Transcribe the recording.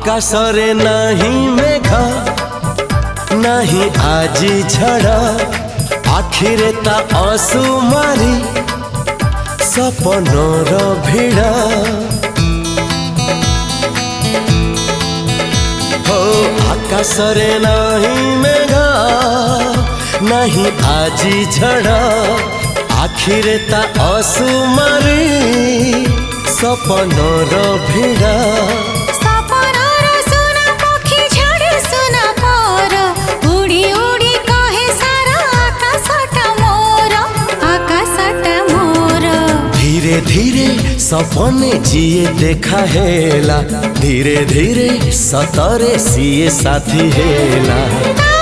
आकाशरे नहीं मेघ नहीं आजी झड़ आखिरे ता असुमारी सपनर भिड़ हो आकाशरे नहीं मेघ नहीं आजी झड़ आखिरे ता असुमारी सपनर भिड़ धीरे धीरे सपने जिए देखा हेला धीरे धीरे सतरे सीए साथी हेला।